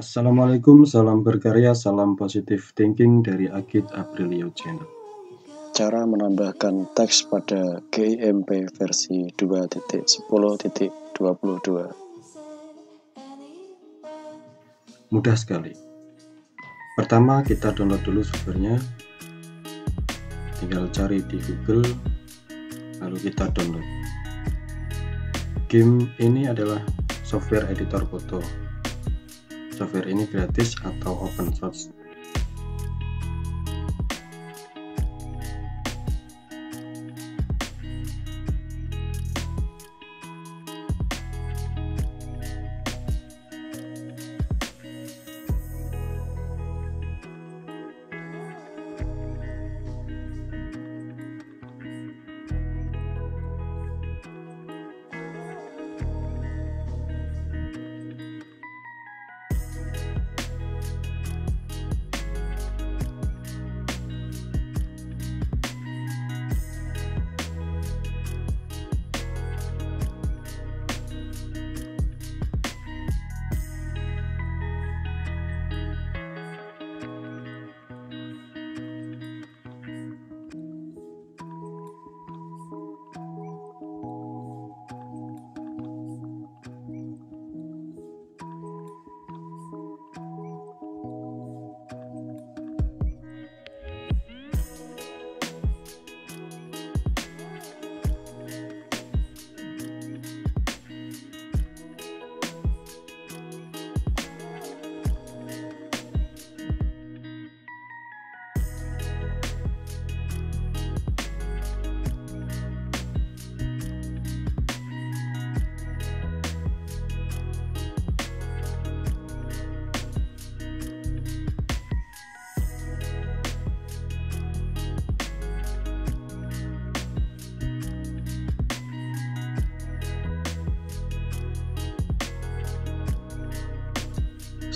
Assalamualaikum, salam berkarya, salam positive thinking dari Agiet Aprilio channel. Cara menambahkan teks pada GIMP versi 2.10.22. Mudah sekali. Pertama, kita download dulu softwarenya. Tinggal cari di Google, lalu kita download. GIMP ini adalah software editor foto. Software ini gratis atau open source.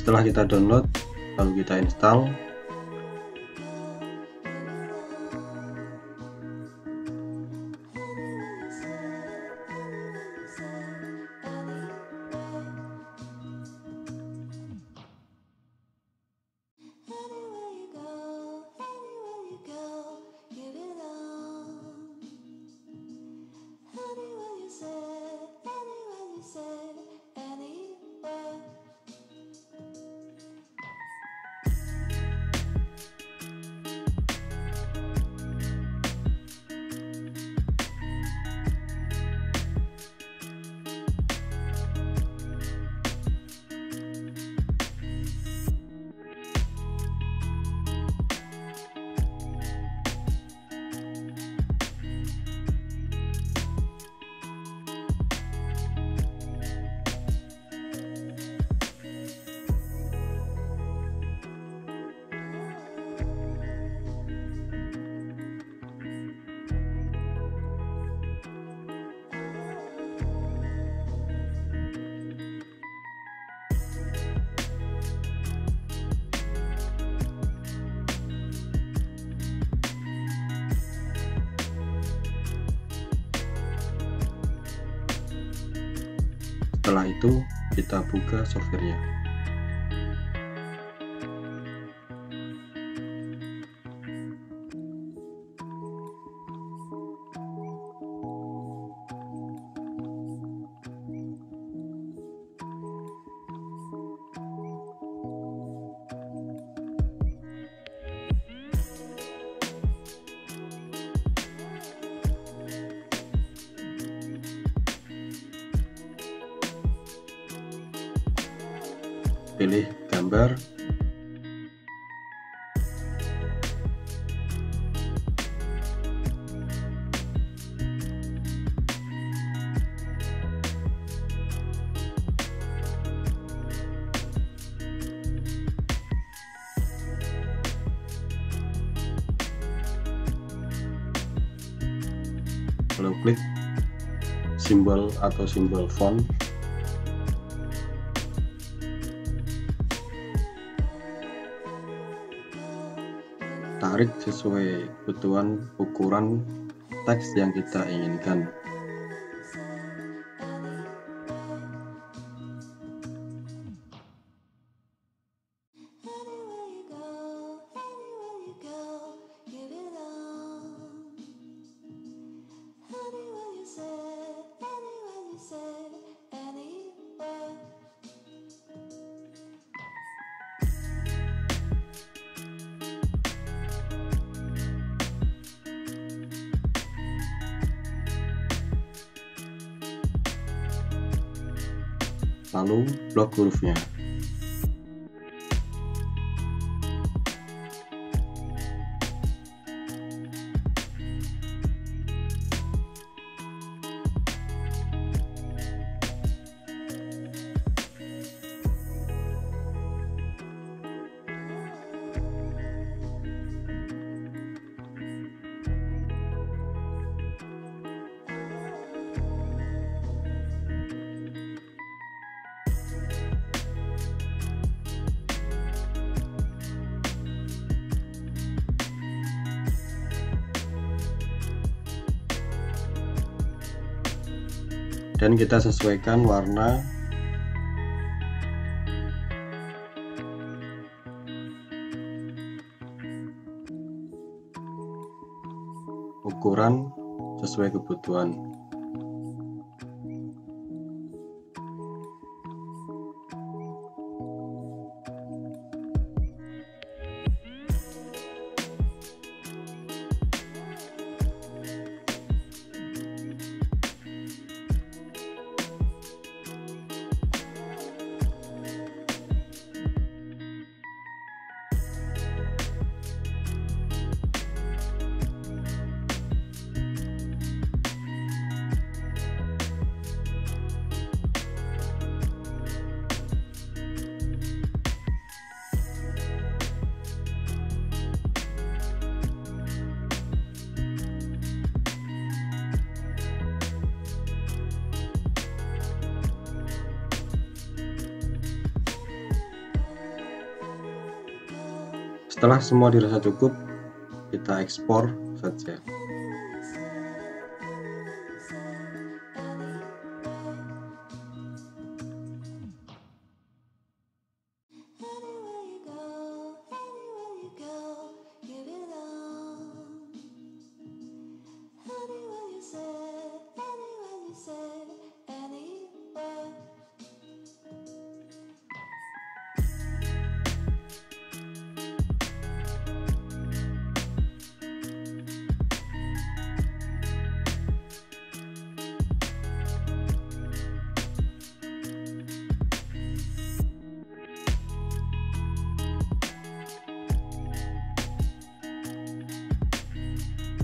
Setelah kita download, lalu kita install. Setelah itu kita buka softwarenya. Pilih gambar, lalu klik simbol atau simbol font. Tarik sesuai kebutuhan ukuran teks yang kita inginkan. lalu blok hurufnya. Dan kita sesuaikan warna, ukuran sesuai kebutuhan. Setelah semua dirasa cukup, kita ekspor saja.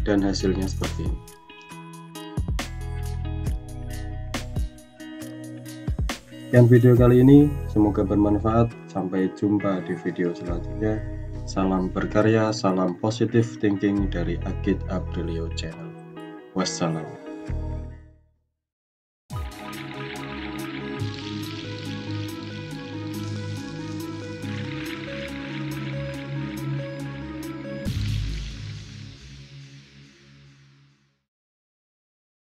Dan hasilnya seperti ini. Sekian video kali ini, semoga bermanfaat. Sampai jumpa di video selanjutnya. Salam berkarya, salam positive thinking dari Agiet Aprilio channel. Wassalam.